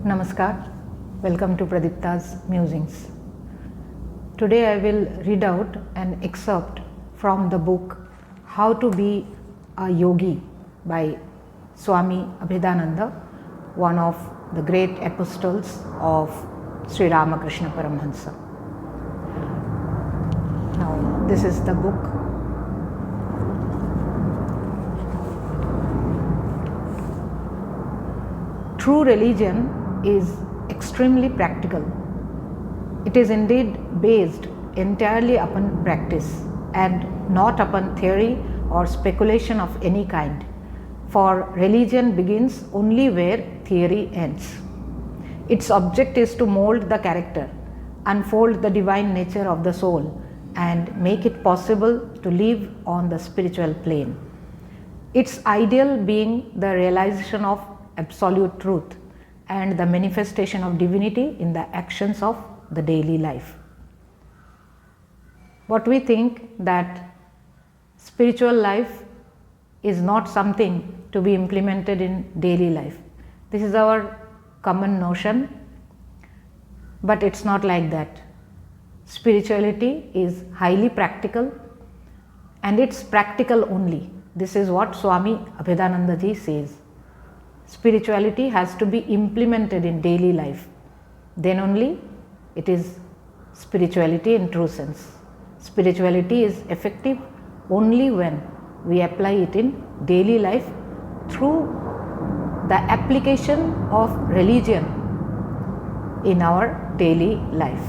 Namaskar, welcome to Pradipta's Musings. Today I will read out an excerpt from the book How to Be a Yogi by Swami Abhedananda, one of the great apostles of Sri Ramakrishna Paramahansa. Now, this is the book. True religion is extremely practical. It is indeed based entirely upon practice and not upon theory or speculation of any kind, for religion begins only where theory ends. Its object is to mold the character, unfold the divine nature of the soul, and make it possible to live on the spiritual plane. Its ideal being the realization of absolute truth and the manifestation of divinity in the actions of the daily life. What we think that spiritual life is not something to be implemented in daily life. This is our common notion, but it's not like that. Spirituality is highly practical, and it's practical only. This is what Swami Abhedananda ji says. Spirituality has to be implemented in daily life. Then only it is spirituality in true sense. Spirituality is effective only when we apply it in daily life through the application of religion in our daily life.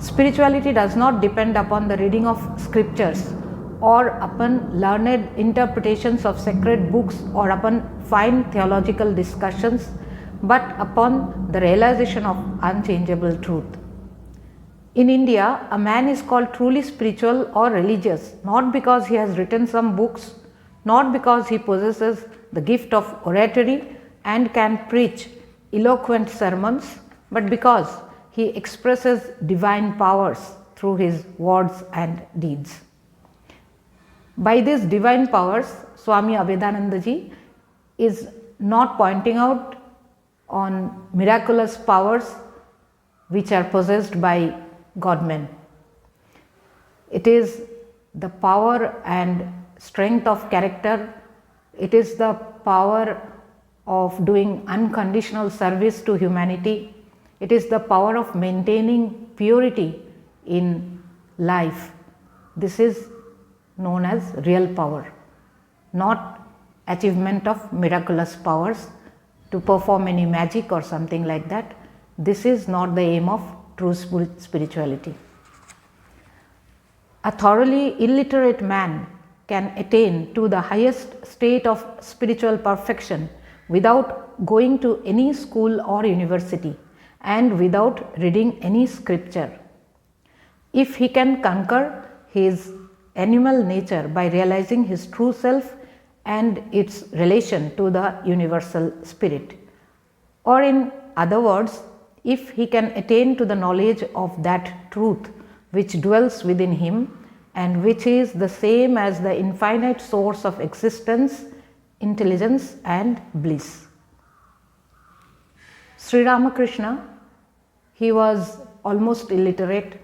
Spirituality does not depend upon the reading of scriptures or upon learned interpretations of sacred books or upon fine theological discussions, but upon the realization of unchangeable truth. In India, a man is called truly spiritual or religious not because he has written some books, not because he possesses the gift of oratory and can preach eloquent sermons, but because he expresses divine powers through his words and deeds. By these divine powers, Swami Abhedananda ji is not pointing out on miraculous powers which are possessed by godmen. It is the power and strength of character. It is the power of doing unconditional service to humanity. It is the power of maintaining purity in life. This is known as real power, not achievement of miraculous powers to perform any magic or something like that. This is not the aim of true spirituality. A thoroughly illiterate man can attain to the highest state of spiritual perfection without going to any school or university and without reading any scripture. If he can conquer his animal nature by realizing his true self and its relation to the universal spirit, or in other words, if he can attain to the knowledge of that truth which dwells within him and which is the same as the infinite source of existence, intelligence and bliss. Sri Ramakrishna, he was almost illiterate.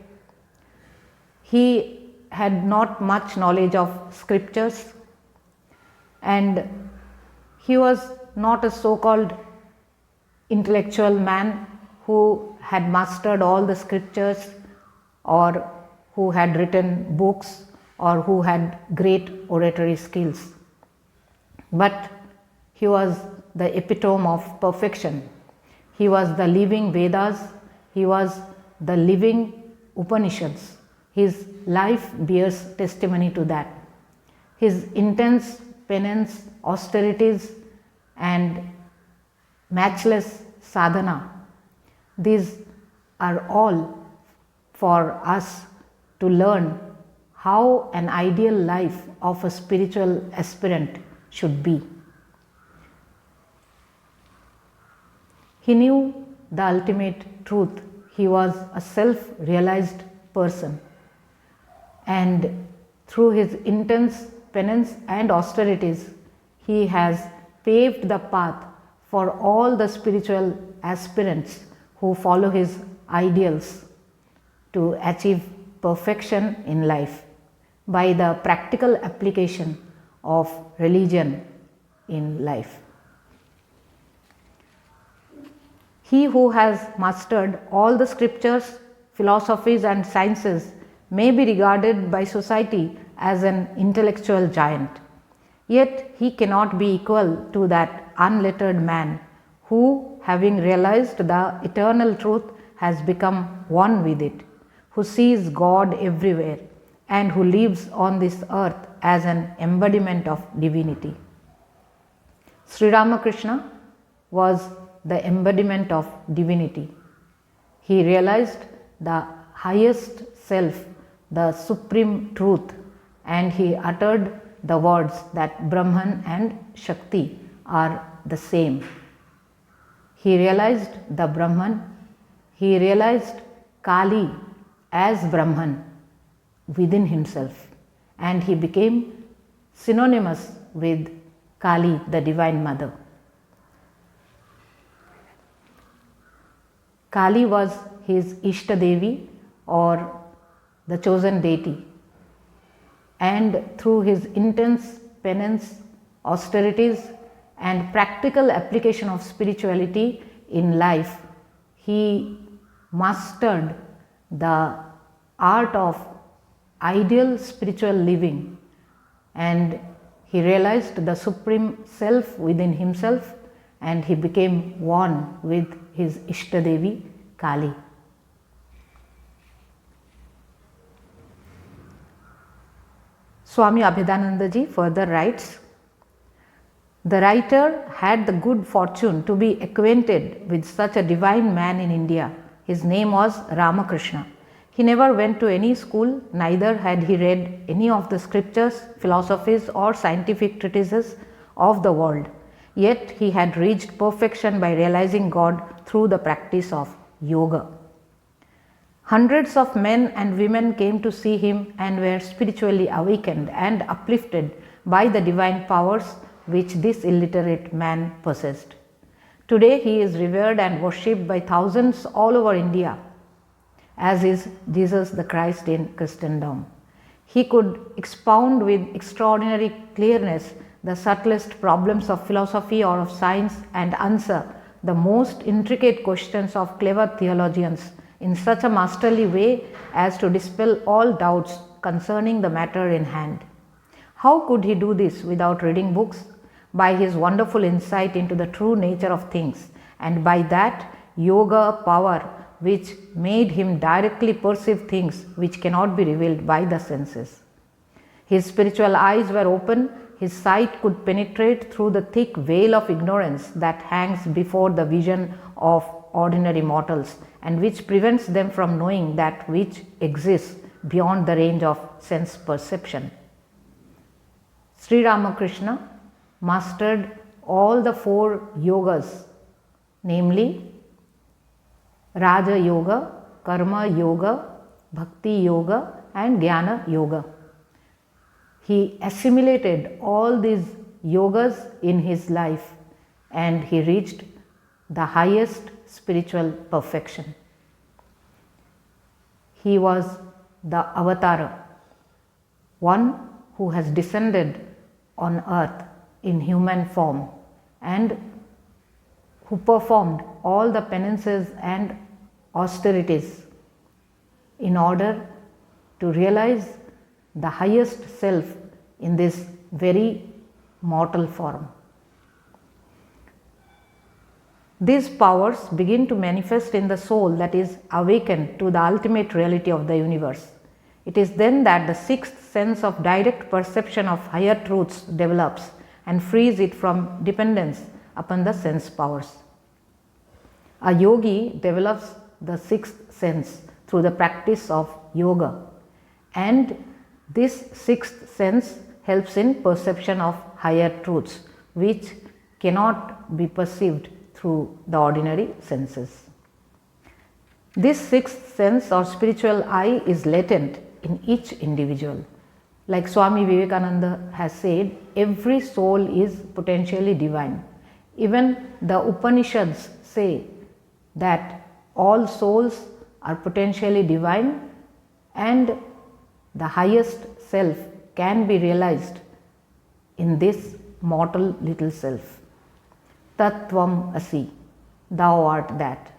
He had not much knowledge of scriptures, and he was not a so-called intellectual man who had mastered all the scriptures or who had written books or who had great oratory skills. But he was the epitome of perfection. He was the living Vedas. He was the living Upanishads. His life bears testimony to that. His intense penance, austerities and matchless sadhana, these are all for us to learn how an ideal life of a spiritual aspirant should be. He knew the ultimate truth. He was a self-realized person, and through his intense penance and austerities, he has paved the path for all the spiritual aspirants who follow his ideals to achieve perfection in life by the practical application of religion in life. He who has mastered all the scriptures, philosophies and sciences may be regarded by society as an intellectual giant. Yet he cannot be equal to that unlettered man who, having realized the eternal truth, has become one with it, who sees God everywhere and who lives on this earth as an embodiment of divinity. Sri Ramakrishna was the embodiment of divinity. He realized the highest self, the supreme truth, and he uttered the words that Brahman and Shakti are the same. He realized the Brahman, he realized Kali as Brahman within himself, and he became synonymous with Kali, the Divine Mother. Kali was his Ishta Devi or the chosen deity, and through his intense penance, austerities and practical application of spirituality in life, he mastered the art of ideal spiritual living, and he realized the supreme self within himself, and he became one with his Ishta Devi Kali. Swami Abhedananda ji further writes, the writer had the good fortune to be acquainted with such a divine man in India. His name was Ramakrishna. He never went to any school, neither had he read any of the scriptures, philosophies or scientific treatises of the world. Yet he had reached perfection by realizing God through the practice of yoga. Hundreds of men and women came to see him and were spiritually awakened and uplifted by the divine powers which this illiterate man possessed. Today he is revered and worshipped by thousands all over India, as is Jesus the Christ in Christendom. He could expound with extraordinary clearness the subtlest problems of philosophy or of science and answer the most intricate questions of clever theologians in such a masterly way as to dispel all doubts concerning the matter in hand. How could he do this without reading books? By his wonderful insight into the true nature of things, and by that yoga power which made him directly perceive things which cannot be revealed by the senses. His spiritual eyes were open, his sight could penetrate through the thick veil of ignorance that hangs before the vision of ordinary mortals and which prevents them from knowing that which exists beyond the range of sense perception. Sri Ramakrishna mastered all the 4 yogas, namely Raja Yoga, Karma Yoga, Bhakti Yoga and Jnana Yoga. He assimilated all these yogas in his life and he reached the highest spiritual perfection. He was the Avatara, one who has descended on earth in human form and who performed all the penances and austerities in order to realize the highest self in this very mortal form. These powers begin to manifest in the soul that is awakened to the ultimate reality of the universe. It is then that the 6th sense of direct perception of higher truths develops and frees it from dependence upon the sense powers. A yogi develops the 6th sense through the practice of yoga, and this 6th sense helps in perception of higher truths which cannot be perceived through the ordinary senses. This 6th sense or spiritual eye is latent in each individual. Like Swami Abhedananda has said, every soul is potentially divine. Even the Upanishads say that all souls are potentially divine and the highest self can be realized in this mortal little self. Tattvam asi, thou art that.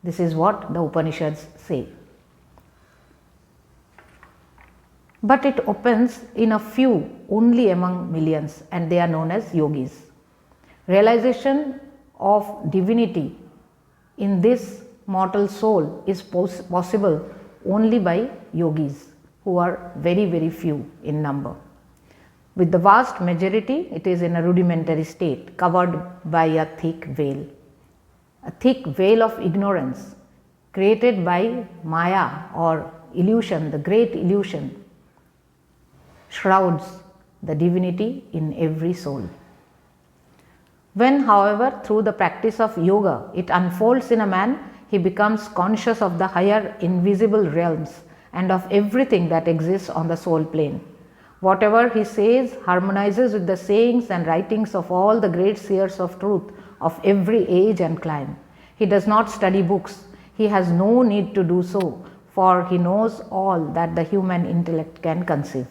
This is what the Upanishads say. But it opens in a few only among millions, and they are known as yogis. Realization of divinity in this mortal soul is possible only by yogis, who are very, very few in number. With the vast majority, it is in a rudimentary state, covered by a thick veil of ignorance created by Maya or illusion, the great illusion, shrouds the divinity in every soul. When, however, through the practice of yoga, it unfolds in a man, he becomes conscious of the higher invisible realms and of everything that exists on the soul plane. Whatever he says harmonizes with the sayings and writings of all the great seers of truth of every age and clime. He does not study books. He has no need to do so, for he knows all that the human intellect can conceive.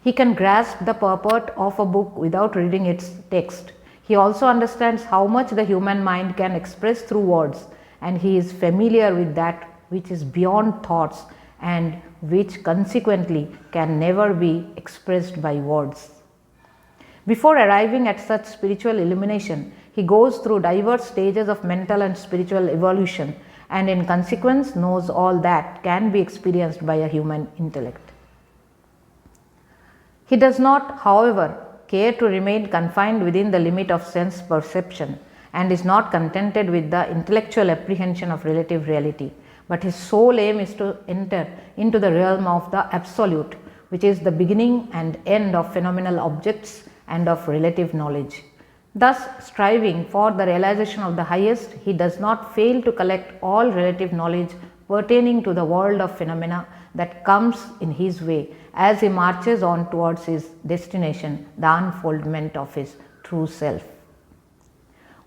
He can grasp the purport of a book without reading its text. He also understands how much the human mind can express through words, and he is familiar with that which is beyond thoughts and which consequently can never be expressed by words. Before arriving at such spiritual illumination, he goes through diverse stages of mental and spiritual evolution, and in consequence knows all that can be experienced by a human intellect. He does not, however, care to remain confined within the limit of sense perception, and is not contented with the intellectual apprehension of relative reality, but his sole aim is to enter into the realm of the absolute, which is the beginning and end of phenomenal objects and of relative knowledge. Thus, striving for the realization of the highest, he does not fail to collect all relative knowledge pertaining to the world of phenomena that comes in his way as he marches on towards his destination, the unfoldment of his true self.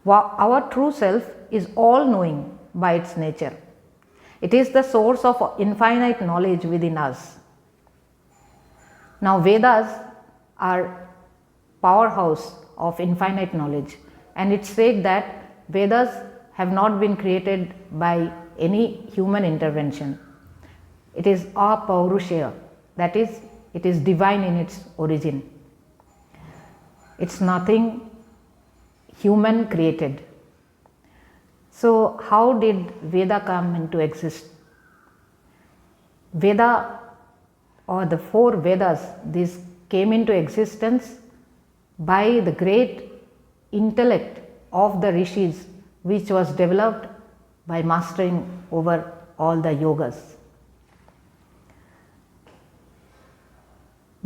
Our true self is all-knowing by its nature. It is the source of infinite knowledge within us. Now, Vedas are powerhouse of infinite knowledge, and it's said that Vedas have not been created by any human intervention. It is apaurushaya, that is, it is divine in its origin. It's nothing human created. So, how did Veda come into existence? Veda, or the 4 Vedas, these came into existence by the great intellect of the rishis, which was developed by mastering over all the yogas.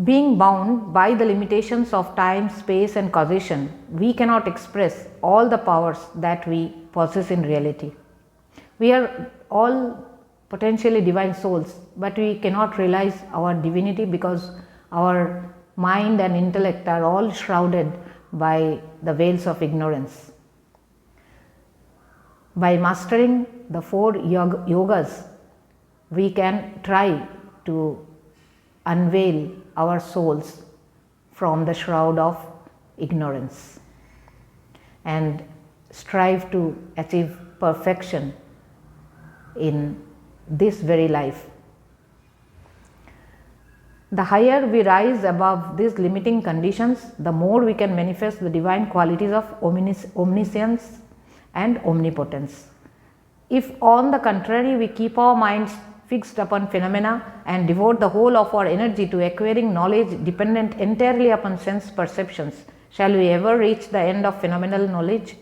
Being bound by the limitations of time, space and causation, we cannot express all the powers that we possess in reality. We are all potentially divine souls, but we cannot realize our divinity because our mind and intellect are all shrouded by the veils of ignorance. By mastering the 4 yogas, we can try to unveil our souls from the shroud of ignorance and strive to achieve perfection in this very life. The higher we rise above these limiting conditions, the more we can manifest the divine qualities of omniscience and omnipotence. If, on the contrary, we keep our minds fixed upon phenomena and devote the whole of our energy to acquiring knowledge dependent entirely upon sense perceptions, shall we ever reach the end of phenomenal knowledge?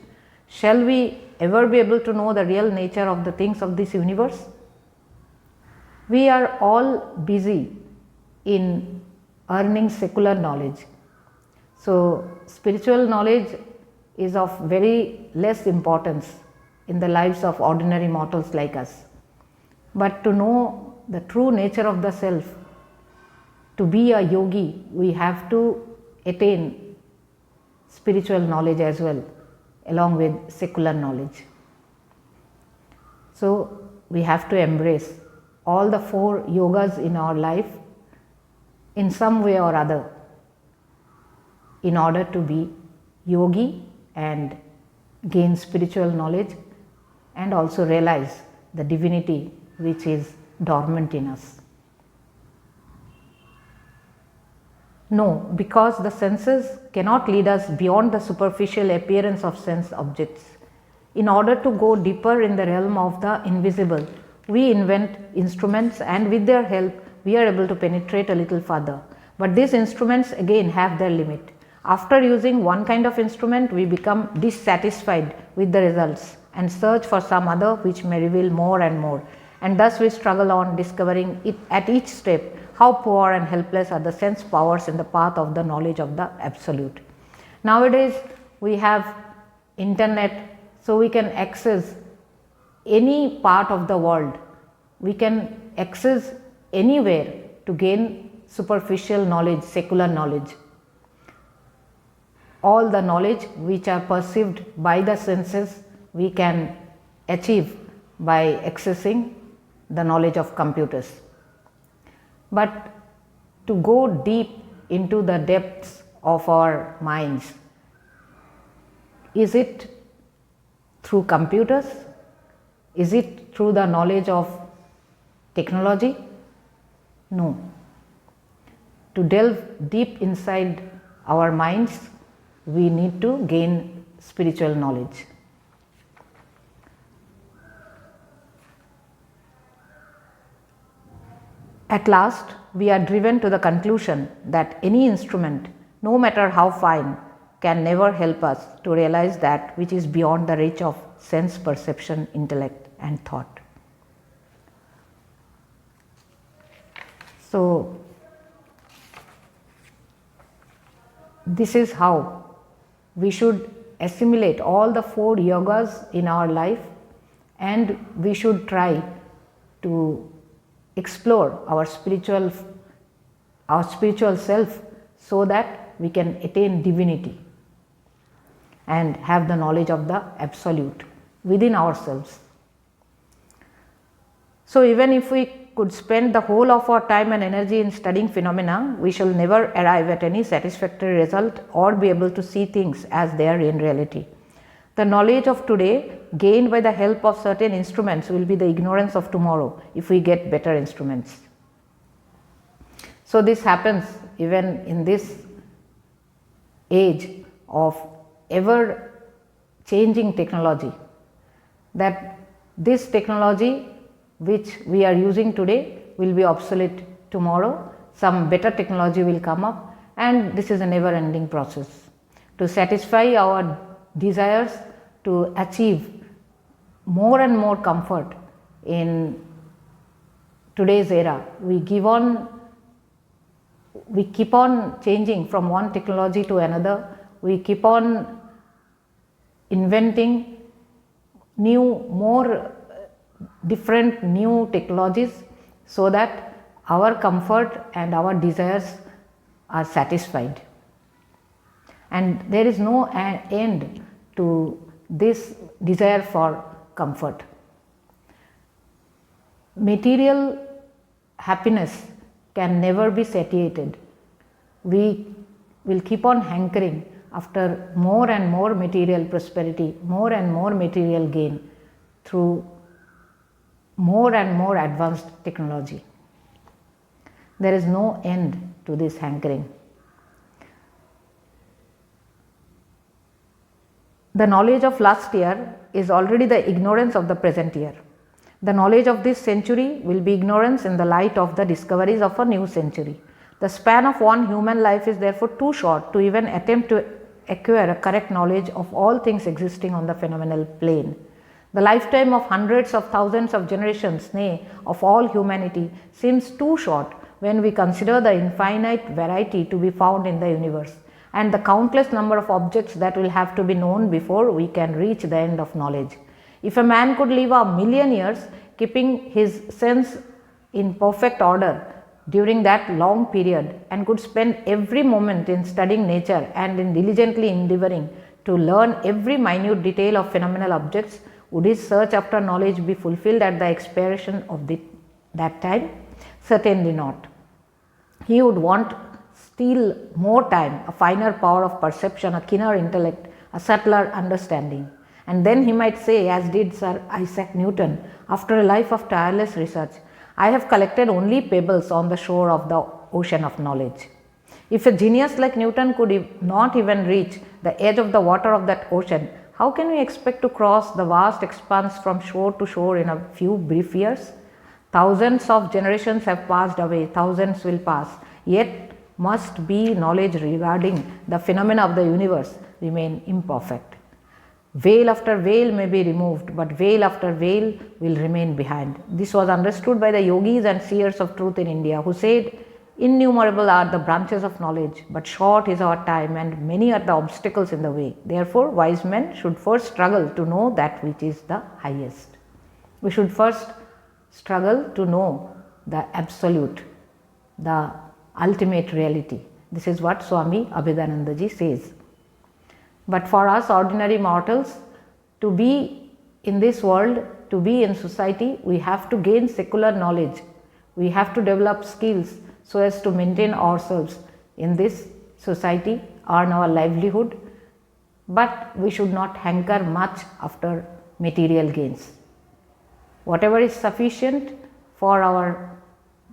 Shall we ever be able to know the real nature of the things of this universe? We are all busy in earning secular knowledge. So, spiritual knowledge is of very less importance in the lives of ordinary mortals like us. But to know the true nature of the self, to be a yogi, we have to attain spiritual knowledge as well. along with secular knowledge. So we have to embrace all the 4 yogas in our life in some way or other in order to be yogi and gain spiritual knowledge and also realize the divinity which is dormant in us. No, because the senses cannot lead us beyond the superficial appearance of sense objects. In order to go deeper in the realm of the invisible, we invent instruments, and with their help we are able to penetrate a little further. But these instruments again have their limit. After using one kind of instrument, we become dissatisfied with the results and search for some other which may reveal more and more. And thus we struggle on, discovering it at each step how poor and helpless are the sense powers in the path of the knowledge of the Absolute. Nowadays we have internet, so we can access any part of the world. We can access anywhere to gain superficial knowledge, secular knowledge. All the knowledge which are perceived by the senses we can achieve by accessing the knowledge of computers. But to go deep into the depths of our minds, is it through computers? Is it through the knowledge of technology? No. To delve deep inside our minds, we need to gain spiritual knowledge. At last, we are driven to the conclusion that any instrument, no matter how fine, can never help us to realize that which is beyond the reach of sense perception, intellect and thought. So, this is how we should assimilate all the 4 yogas in our life, and we should try to explore our spiritual self so that we can attain divinity and have the knowledge of the Absolute within ourselves. So even if we could spend the whole of our time and energy in studying phenomena, we shall never arrive at any satisfactory result or be able to see things as they are in reality. The knowledge of today gained by the help of certain instruments will be the ignorance of tomorrow if we get better instruments. So this happens even in this age of ever changing technology, that this technology which we are using today will be obsolete tomorrow. Some better technology will come up, and this is a never ending process. To satisfy our desires, to achieve more and more comfort in today's era, we keep on changing from one technology to another. We keep on inventing more different new technologies so that our comfort and our desires are satisfied. And there is no end to this desire for comfort. Material happiness can never be satiated. We will keep on hankering after more and more material prosperity, more and more material gain through more and more advanced technology. There is no end to this hankering. The knowledge of last year is already the ignorance of the present year. The knowledge of this century will be ignorance in the light of the discoveries of a new century. The span of one human life is therefore too short to even attempt to acquire a correct knowledge of all things existing on the phenomenal plane. The lifetime of hundreds of thousands of generations, nay, of all humanity, seems too short when we consider the infinite variety to be found in the universe, and the countless number of objects that will have to be known before we can reach the end of knowledge. If a man could live 1,000,000 years, keeping his sense in perfect order during that long period, and could spend every moment in studying nature and in diligently endeavoring to learn every minute detail of phenomenal objects, would his search after knowledge be fulfilled at the expiration of that time? Certainly not. He would want still more time, a finer power of perception, a keener intellect, a subtler understanding. And then he might say, as did Sir Isaac Newton, after a life of tireless research, I have collected only pebbles on the shore of the ocean of knowledge. If a genius like Newton could not even reach the edge of the water of that ocean, how can we expect to cross the vast expanse from shore to shore in a few brief years? Thousands of generations have passed away, thousands will pass, yet must be knowledge regarding the phenomena of the universe remain imperfect. Veil after veil may be removed, but veil after veil will remain behind. This was understood by the yogis and seers of truth in India, who said, innumerable are the branches of knowledge, but short is our time and many are the obstacles in the way. Therefore, wise men should first struggle to know that which is the highest. We should first struggle to know the absolute, the ultimate reality. This is what Swami Abhedananda ji says. But for us ordinary mortals, to be in this world, to be in society, we have to gain secular knowledge. We have to develop skills so as to maintain ourselves in this society, earn our livelihood, but we should not hanker much after material gains. Whatever is sufficient for our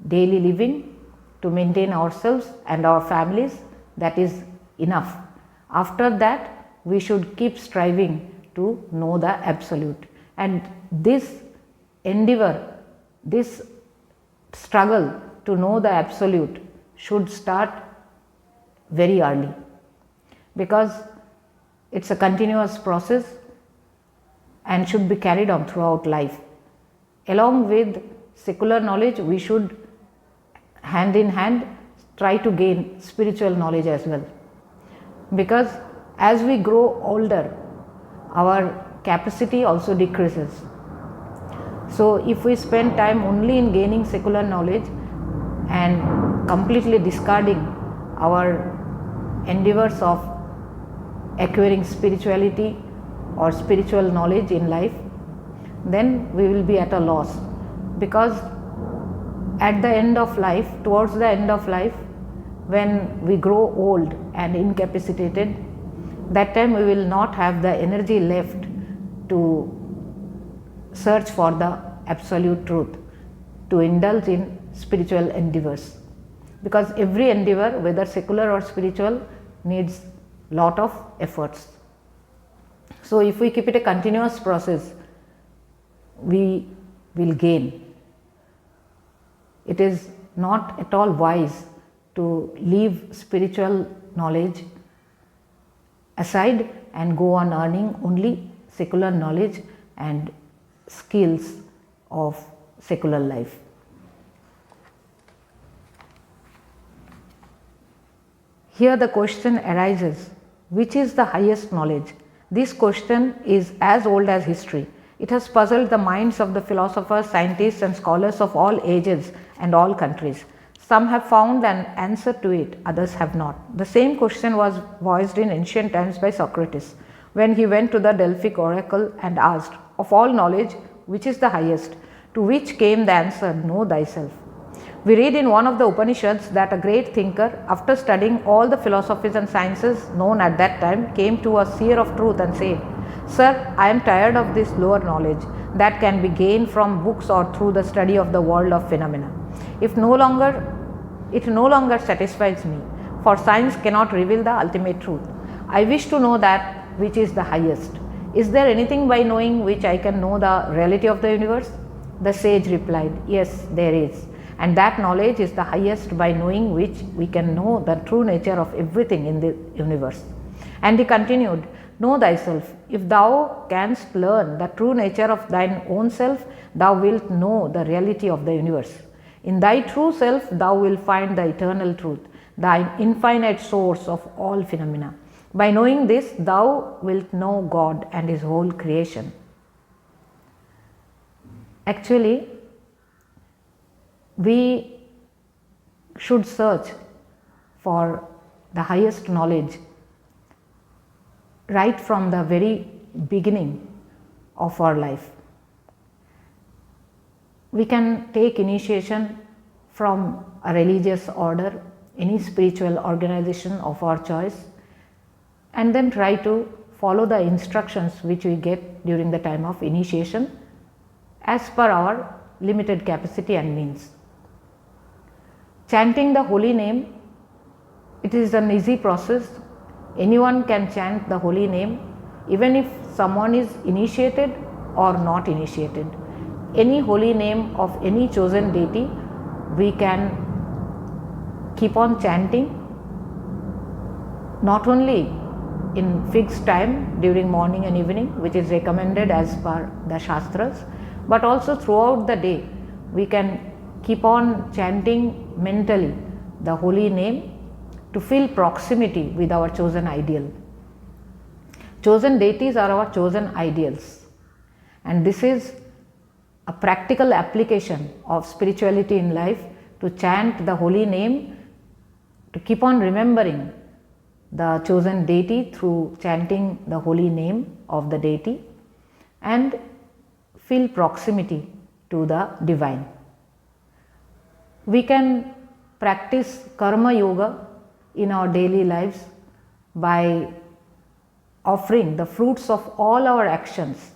daily living, to maintain ourselves and our families, that is enough. After that, we should keep striving to know the absolute. And this endeavor, this struggle to know the absolute should start very early, because it's a continuous process and should be carried on throughout life. Along with secular knowledge, we should hand in hand try to gain spiritual knowledge as well, because as we grow older, our capacity also decreases. So if we spend time only in gaining secular knowledge and completely discarding our endeavors of acquiring spirituality or spiritual knowledge in life, then we will be at a loss, because at the end of life, towards the end of life, when we grow old and incapacitated, that time we will not have the energy left to search for the absolute truth, to indulge in spiritual endeavors, because every endeavor, whether secular or spiritual, needs lot of efforts. So if we keep it a continuous process, we will gain. It is not at all wise to leave spiritual knowledge aside and go on earning only secular knowledge and skills of secular life. Here the question arises, which is the highest knowledge? This question is as old as history. It has puzzled the minds of the philosophers, scientists and scholars of all ages and all countries. Some have found an answer to it, others have not. The same question was voiced in ancient times by Socrates, when he went to the Delphic oracle and asked, of all knowledge, which is the highest? To which came the answer, know thyself. We read in one of the Upanishads that a great thinker, after studying all the philosophies and sciences known at that time, came to a seer of truth and said, Sir, I am tired of this lower knowledge that can be gained from books or through the study of the world of phenomena. It no longer satisfies me, for science cannot reveal the ultimate truth. I wish to know that which is the highest. Is there anything by knowing which I can know the reality of the universe? The sage replied, yes, there is. And that knowledge is the highest, by knowing which we can know the true nature of everything in the universe. And he continued, know thyself. If thou canst learn the true nature of thine own self, thou wilt know the reality of the universe. In thy true self, thou wilt find the eternal truth, the infinite source of all phenomena. By knowing this, thou wilt know God and His whole creation. Actually, we should search for the highest knowledge right from the very beginning of our life. We can take initiation from a religious order, any spiritual organization of our choice, and then try to follow the instructions which we get during the time of initiation as per our limited capacity and means. Chanting the holy name, it is an easy process. Anyone can chant the holy name, even if someone is initiated or not initiated. Any holy name of any chosen deity, we can keep on chanting, not only in fixed time during morning and evening, which is recommended as per the Shastras, but also throughout the day. We can keep on chanting mentally the holy name to feel proximity with our chosen ideal. Chosen deities are our chosen ideals, and this is a practical application of spirituality in life, to chant the holy name, to keep on remembering the chosen deity through chanting the holy name of the deity, and feel proximity to the divine. We can practice karma yoga in our daily lives by offering the fruits of all our actions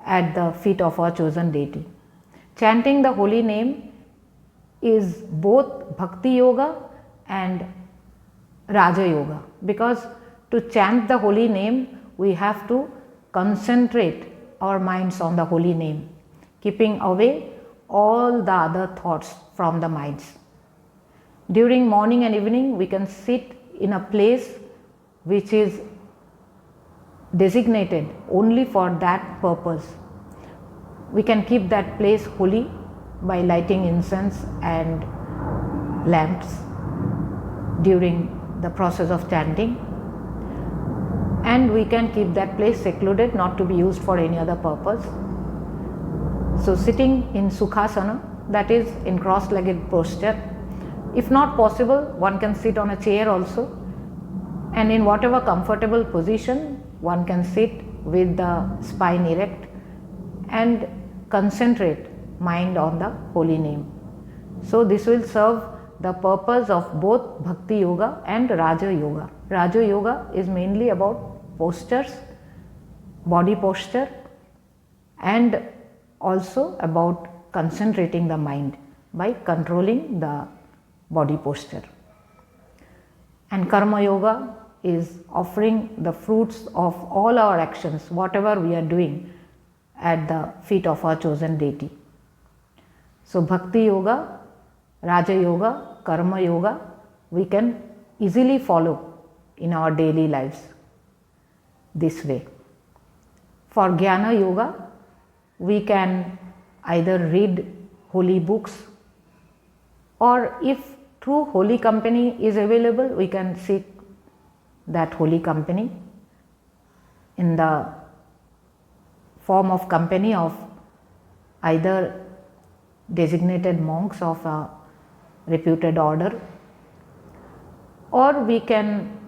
at the feet of our chosen deity. Chanting the holy name is both bhakti yoga and Raja yoga, because to chant the holy name we have to concentrate our minds on the holy name, keeping away all the other thoughts from the minds. During morning and evening, we can sit in a place which is designated only for that purpose. We can keep that place holy by lighting incense and lamps during the process of chanting, and we can keep that place secluded, not to be used for any other purpose. So sitting in Sukhasana, that is in cross-legged posture. If not possible, one can sit on a chair also, and in whatever comfortable position one can sit with the spine erect and concentrate mind on the holy name. So this will serve the purpose of both Bhakti Yoga and Raja Yoga. Raja Yoga is mainly about postures, body posture, and also about concentrating the mind by controlling the body posture. And Karma Yoga is offering the fruits of all our actions, whatever we are doing, at the feet of our chosen deity. So Bhakti Yoga, Raja Yoga, Karma Yoga, we can easily follow in our daily lives this way. For Jnana Yoga, we can either read holy books, or if true holy company is available, we can seek that holy company in the form of company of either designated monks of a reputed order, or we can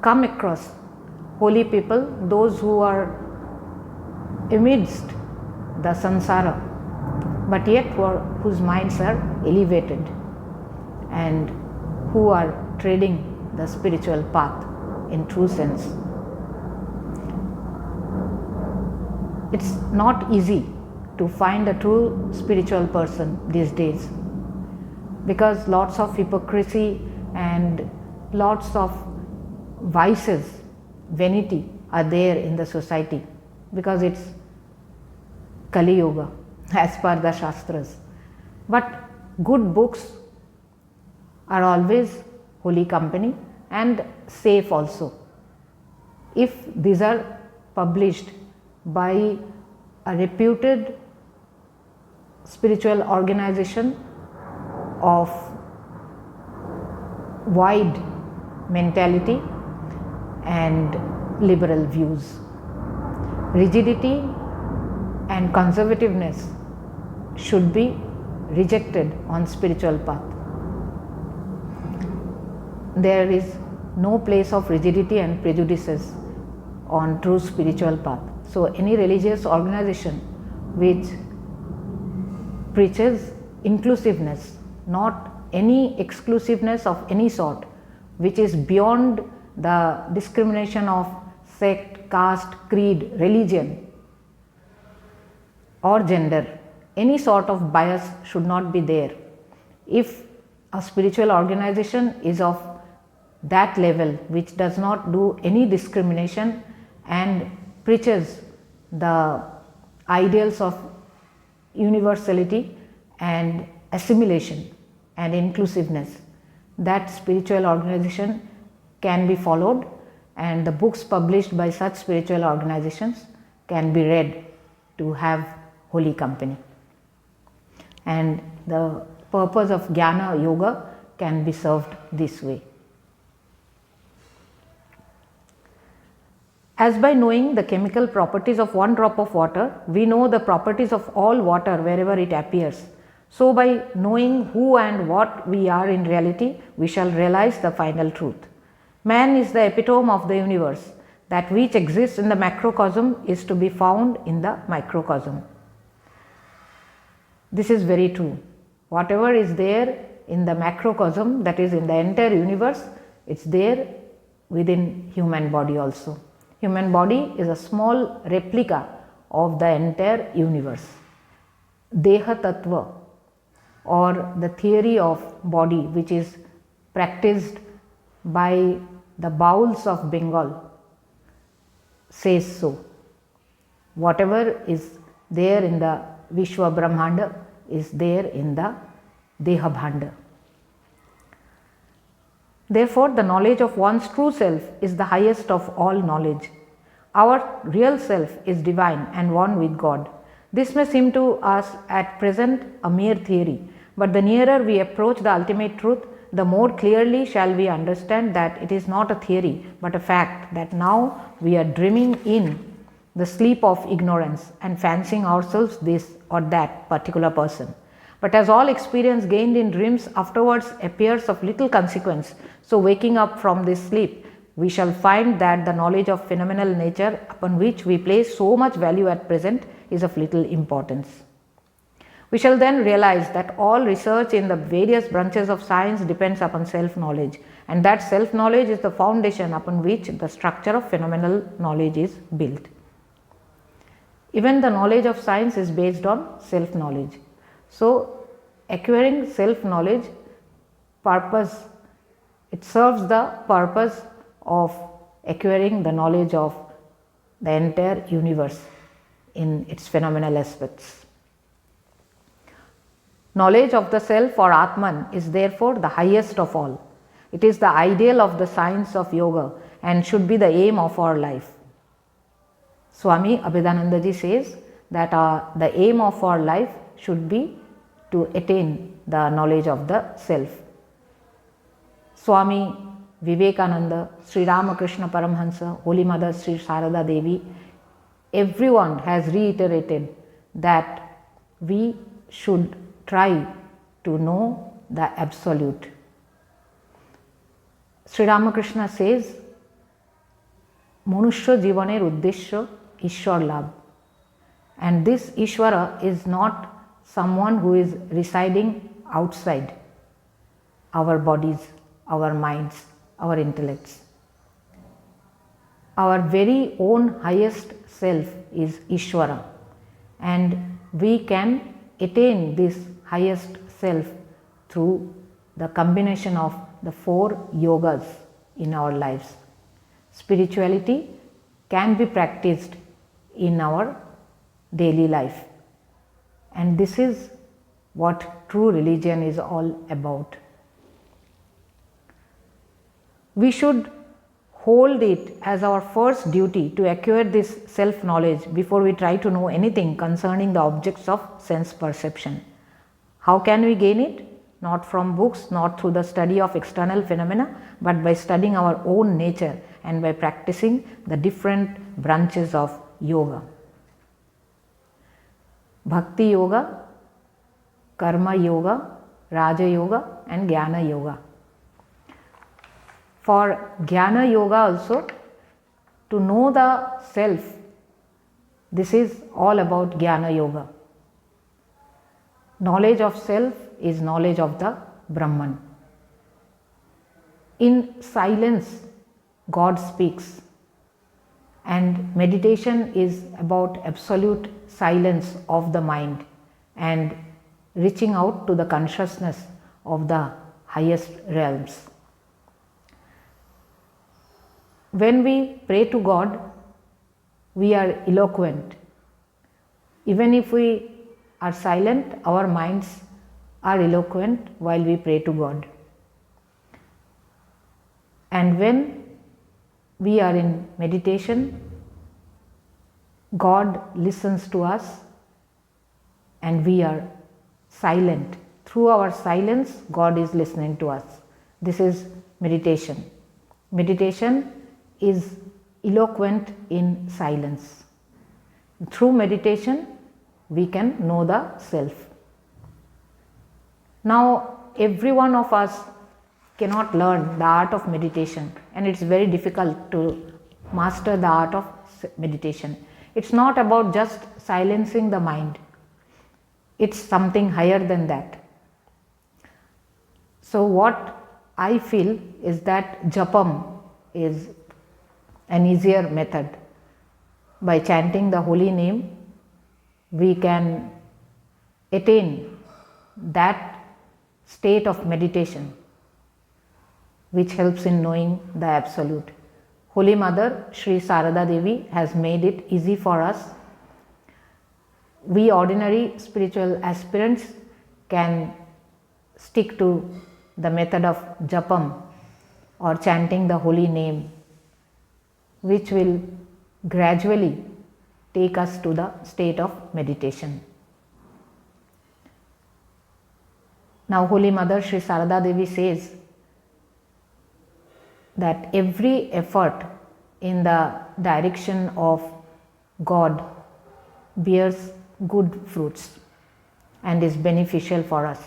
come across holy people, those who are amidst the samsara, but yet whose minds are elevated and who are treading the spiritual path in true sense. It's not easy to find a true spiritual person these days, because lots of hypocrisy and lots of vices, vanity are there in the society, because it's Kali Yuga as per the Shastras. But good books are always holy company and safe also, if these are published by a reputed spiritual organization of wide mentality and liberal views. Rigidity and conservativeness should be rejected on spiritual path. There is no place of rigidity and prejudices on true spiritual path. So any religious organization which preaches inclusiveness, not any exclusiveness of any sort, which is beyond the discrimination of sect, caste, creed, religion or gender, any sort of bias should not be there. If a spiritual organization is of that level, which does not do any discrimination and preaches the ideals of universality and assimilation and inclusiveness, that spiritual organization can be followed, and the books published by such spiritual organizations can be read to have holy company. And the purpose of Jnana Yoga can be served this way. As by knowing the chemical properties of one drop of water, we know the properties of all water wherever it appears. So by knowing who and what we are in reality, we shall realize the final truth. Man is the epitome of the universe. That which exists in the macrocosm is to be found in the microcosm. This is very true. Whatever is there in the macrocosm, that is in the entire universe, it's there within human body also. Human body is a small replica of the entire universe. Deha Tattva, or the theory of body, which is practiced by the Bauls of Bengal, says so. Whatever is there in the Vishwa Brahmanda is there in the Deha Bhanda. Therefore, the knowledge of one's true self is the highest of all knowledge. Our real self is divine and one with God. This may seem to us at present a mere theory, but the nearer we approach the ultimate truth, the more clearly shall we understand that it is not a theory but a fact, that now we are dreaming in the sleep of ignorance and fancying ourselves this or that particular person. But as all experience gained in dreams afterwards appears of little consequence, so waking up from this sleep, we shall find that the knowledge of phenomenal nature, upon which we place so much value at present, is of little importance. We shall then realize that all research in the various branches of science depends upon self-knowledge, and that self-knowledge is the foundation upon which the structure of phenomenal knowledge is built. Even the knowledge of science is based on self-knowledge. So, acquiring self-knowledge it serves the purpose of acquiring the knowledge of the entire universe in its phenomenal aspects. Knowledge of the self or Atman is therefore the highest of all. It is the ideal of the science of yoga and should be the aim of our life. Swami Abhedananda ji says that the aim of our life should be to attain the knowledge of the self. Swami Vivekananda, Sri Ramakrishna Paramhansa, Holy Mother Sri Sarada Devi, everyone has reiterated that we should try to know the Absolute. Sri Ramakrishna says, Manushya Jivaner Uddeshya Ishwar Labh. And this Ishvara is not someone who is residing outside our bodies, our minds, our intellects. Our very own highest self is Ishvara, and we can attain this highest self through the combination of the 4 yogas in our lives. Spirituality can be practiced in our daily life, and this is what true religion is all about. We should hold it as our first duty to acquire this self-knowledge before we try to know anything concerning the objects of sense perception. How can we gain it? Not from books, not through the study of external phenomena, but by studying our own nature and by practicing the different branches of yoga. Bhakti Yoga, Karma Yoga, Raja Yoga and Jnana Yoga. For Jnana Yoga also, to know the self, this is all about Jnana Yoga. Knowledge of self is knowledge of the Brahman. In silence, God speaks, and meditation is about absolute silence of the mind and reaching out to the consciousness of the highest realms. When we pray to God, we are eloquent. Even if we are silent, our minds are eloquent while we pray to God. And when we are in meditation, God listens to us and we are silent. Through our silence, God is listening to us. This is meditation. Meditation is eloquent in silence. Through meditation, we can know the self. Now, every one of us cannot learn the art of meditation, and it's very difficult to master the art of meditation. It's not about just silencing the mind. It's something higher than that. So what I feel is that japam is an easier method. By chanting the holy name, we can attain that state of meditation which helps in knowing the Absolute. Holy Mother Sri Sarada Devi has made it easy for us. We ordinary spiritual aspirants can stick to the method of japam or chanting the holy name, which will gradually take us to the state of meditation. Now, Holy Mother Sri Sarada Devi says that every effort in the direction of God bears good fruits and is beneficial for us.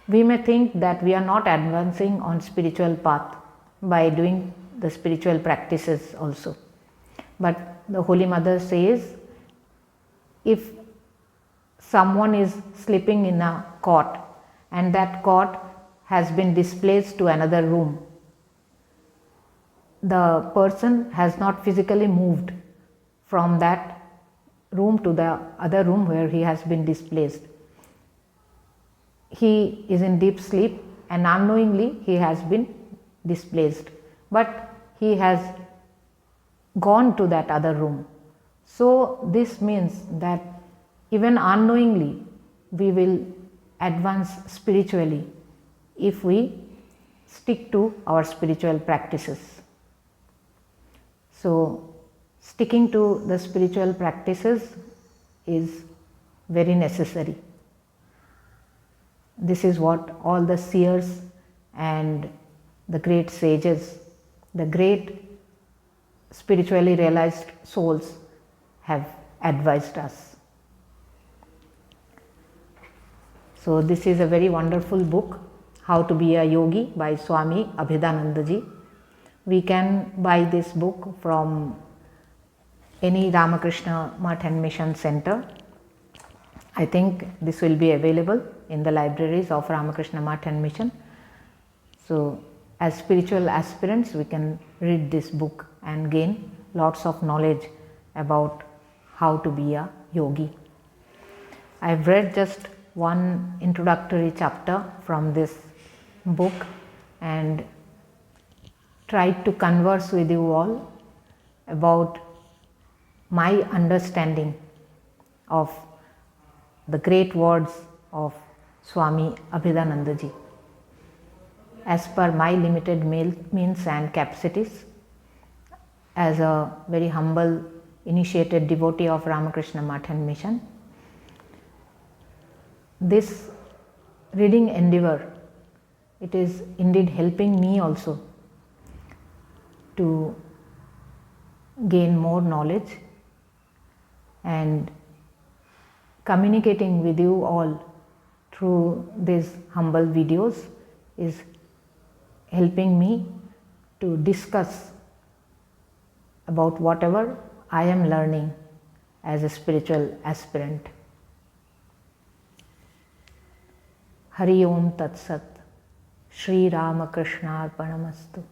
We may think that we are not advancing on spiritual path by doing the spiritual practices also. But the Holy Mother says, if someone is sleeping in a cot and that cot has been displaced to another room, the person has not physically moved from that room to the other room where he has been displaced. He is in deep sleep and unknowingly he has been displaced, but he has gone to that other room. So this means that even unknowingly we will advance spiritually if we stick to our spiritual practices. So sticking to the spiritual practices is very necessary. This is what all the seers and the great sages, the great spiritually realized souls have advised us. So this is a very wonderful book, How to Be a Yogi by Swami Abhedananda ji. We can buy this book from any Ramakrishna Math and Mission Center. I think this will be available in the libraries of Ramakrishna Math and Mission. So as spiritual aspirants, we can read this book and gain lots of knowledge about how to be a yogi. I have read just one introductory chapter from this book and tried to converse with you all about my understanding of the great words of Swami Abhedananda ji. As per my limited means and capacities, as a very humble initiated devotee of Ramakrishna Math and Mission, this reading endeavor, it is indeed helping me also to gain more knowledge, and communicating with you all through these humble videos is helping me to discuss about whatever I am learning as a spiritual aspirant. Hari Om Tat Sat. Shri Ramakrishna Arpanamastu.